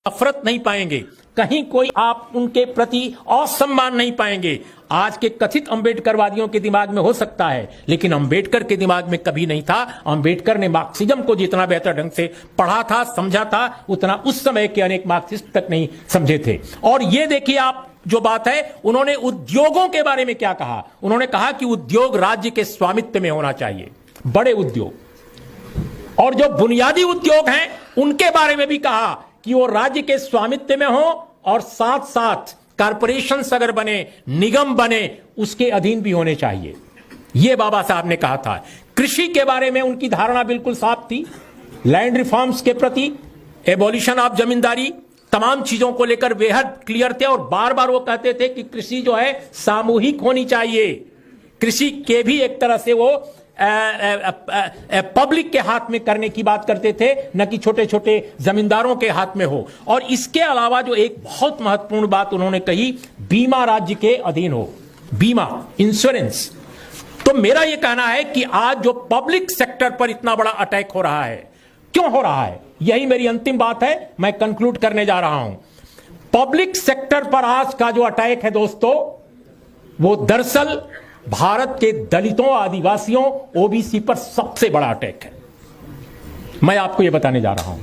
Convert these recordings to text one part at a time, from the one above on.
नफरत नहीं पाएंगे, कहीं कोई आप उनके प्रति असम्मान नहीं पाएंगे। आज के कथित अंबेडकरवादियों के दिमाग में हो सकता है, लेकिन अंबेडकर के दिमाग में कभी नहीं था। अंबेडकर ने मार्क्सिज्म को जितना बेहतर ढंग से पढ़ा था, समझा था, उतना उस समय के अनेक मार्क्सिस्ट तक नहीं समझे थे। और ये देखिए आप जो बात है, उन्होंने उद्योगों के बारे में क्या कहा। उन्होंने कहा कि उद्योग राज्य के स्वामित्व में होना चाहिए, बड़े उद्योग, और जो बुनियादी उद्योग हैं उनके बारे में भी कहा कि वो राज्य के स्वामित्व में हो, और साथ साथ कारपोरेशंस अगर बने, निगम बने, उसके अधीन भी होने चाहिए। यह बाबा साहब ने कहा था। कृषि के बारे में उनकी धारणा बिल्कुल साफ थी, लैंड रिफॉर्म्स के प्रति, एबॉलिशन ऑफ जमींदारी, तमाम चीजों को लेकर बेहद क्लियर थे। और बार बार वो कहते थे कि कृषि जो है सामूहिक होनी चाहिए। कृषि के भी एक तरह से वो पब्लिक के हाथ में करने की बात करते थे, न कि छोटे छोटे जमींदारों के हाथ में हो। और इसके अलावा जो एक बहुत महत्वपूर्ण बात उन्होंने कही, बीमा राज्य के अधीन हो, बीमा, इंश्योरेंस। तो मेरा यह कहना है कि आज जो पब्लिक सेक्टर पर इतना बड़ा अटैक हो रहा है, क्यों हो रहा है, यही मेरी अंतिम बात है, मैं कंक्लूड करने जा रहा हूं। पब्लिक सेक्टर पर आज का जो अटैक है दोस्तों, वो दरअसल भारत के दलितों, आदिवासियों, ओबीसी पर सबसे बड़ा अटैक है। मैं आपको यह बताने जा रहा हूं।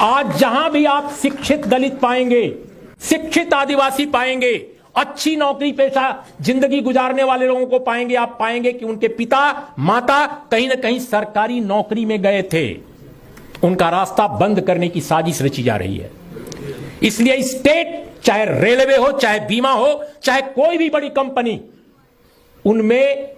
आज जहां भी आप शिक्षित दलित पाएंगे, शिक्षित आदिवासी पाएंगे, अच्छी नौकरी पेशा जिंदगी गुजारने वाले लोगों को पाएंगे, आप पाएंगे कि उनके पिता माता कहीं ना कहीं सरकारी नौकरी में गए थे। उनका रास्ता बंद करने की साजिश रची जा रही है। इसलिए स्टेट, चाहे रेलवे हो, चाहे बीमा हो, चाहे कोई भी बड़ी कंपनी, उनमें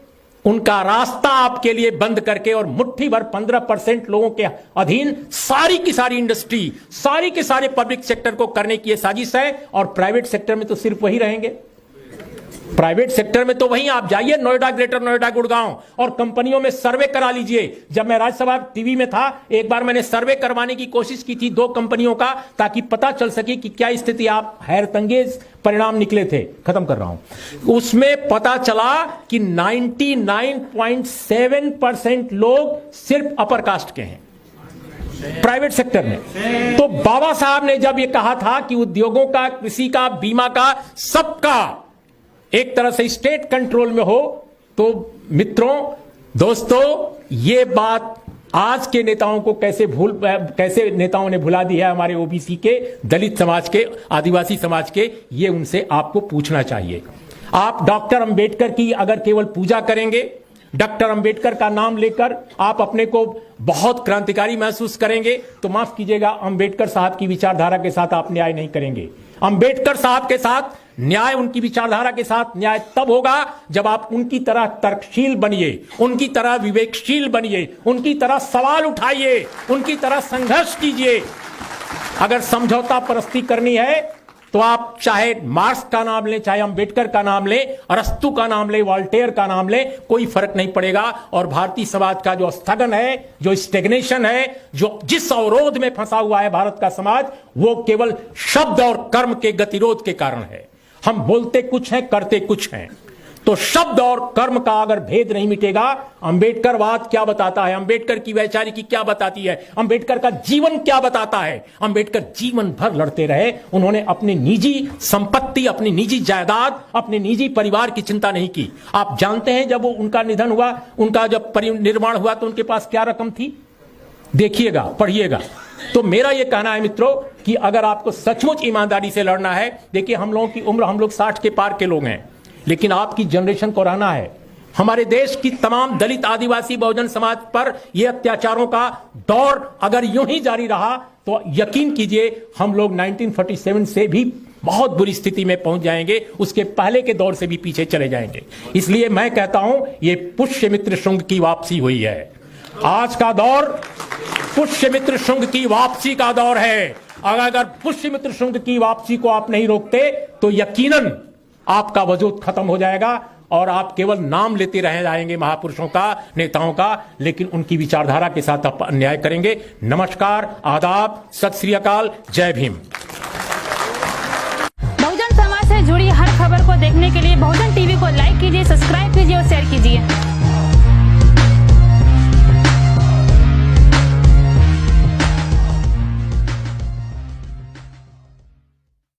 उनका रास्ता आपके लिए बंद करके और मुट्ठी भर 15% लोगों के अधीन सारी की सारी इंडस्ट्री, सारी के सारे पब्लिक सेक्टर को करने की यह साजिश है। और प्राइवेट सेक्टर में तो सिर्फ वही रहेंगे। प्राइवेट सेक्टर में तो वहीं आप जाइए, नोएडा, ग्रेटर नोएडा, गुड़गांव, और कंपनियों में सर्वे करा लीजिए। जब मैं राज्यसभा टीवी में था, एक बार मैंने सर्वे करवाने की कोशिश की थी 2 कंपनियों का, ताकि पता चल सके कि क्या स्थिति। आप हैरतंगेज परिणाम निकले थे, खत्म कर रहा हूं। उसमें पता चला कि 99.7% लोग सिर्फ अपर कास्ट के हैं प्राइवेट सेक्टर में। तो बाबा साहब ने जब यह कहा था कि उद्योगों का, कृषि का, बीमा का, सबका एक तरह से स्टेट कंट्रोल में हो, तो मित्रों, दोस्तों, ये बात आज के नेताओं को कैसे नेताओं ने भुला दी है, हमारे ओबीसी के, दलित समाज के, आदिवासी समाज के, ये उनसे आपको पूछना चाहिए। आप डॉक्टर अंबेडकर की अगर केवल पूजा करेंगे, डॉक्टर अंबेडकर का नाम लेकर आप अपने को बहुत क्रांतिकारी महसूस करेंगे, तो माफ कीजिएगा, अंबेडकर साहब की विचारधारा के साथ आप न्याय नहीं करेंगे। अंबेडकर साहब के साथ न्याय, उनकी विचारधारा के साथ न्याय तब होगा जब आप उनकी तरह तर्कशील बनिए, उनकी तरह विवेकशील बनिए, उनकी तरह सवाल उठाइए, उनकी तरह संघर्ष कीजिए। अगर समझौता परस्ती करनी है तो आप चाहे मार्क्स का नाम लें, चाहे अंबेडकर का नाम लें, अरस्तु का नाम लें, वॉल्टेयर का नाम लें, कोई फर्क नहीं पड़ेगा। और भारतीय समाज का जो स्थगन है, जो स्टेग्नेशन है, जो जिस अवरोध में फंसा हुआ है भारत का समाज, वो केवल शब्द और कर्म के गतिरोध के कारण है। हम बोलते कुछ हैं, करते कुछ हैं। तो शब्द और कर्म का अगर भेद नहीं मिटेगा, अंबेडकरवाद क्या बताता है, अंबेडकर की वैचारिकी क्या बताती है, अंबेडकर का जीवन क्या बताता है। अंबेडकर जीवन भर लड़ते रहे। उन्होंने अपनी निजी संपत्ति, अपनी निजी जायदाद, अपने निजी परिवार की चिंता नहीं की। आप जानते हैं जब उनका निधन हुआ, उनका जब परिनिर्वाण हुआ, तो उनके पास क्या रकम थी, देखिएगा, पढ़िएगा। तो मेरा यह कहना है मित्रों कि अगर आपको सचमुच ईमानदारी से लड़ना है, देखिए हम लोगों की उम्र, हम लोग 60 के पार के लोग हैं, लेकिन आपकी जनरेशन को रहना है। हमारे देश की तमाम दलित, आदिवासी, बहुजन समाज पर यह अत्याचारों का दौर अगर यूं ही जारी रहा, तो यकीन कीजिए हम लोग 1947 से भी बहुत बुरी स्थिति में पहुंच जाएंगे, उसके पहले के दौर से भी पीछे चले जाएंगे। इसलिए मैं कहता हूं, यह पुष्यमित्र शुंग की वापसी हुई है। आज का दौर पुष्यमित्र शुंग की वापसी का दौर है। अगर पुष्यमित्र शुंग की वापसी को आप नहीं रोकते, तो यकीनन आपका वजूद खत्म हो जाएगा और आप केवल नाम लेते रह जाएंगे महापुरुषों का, नेताओं का, लेकिन उनकी विचारधारा के साथ आप अन्याय करेंगे। नमस्कार, आदाब, सत श्री अकाल, जय भीम। बहुजन समाज से जुड़ी हर खबर को देखने के लिए बहुजन टीवी को लाइक कीजिए, सब्सक्राइब कीजिए और शेयर कीजिए।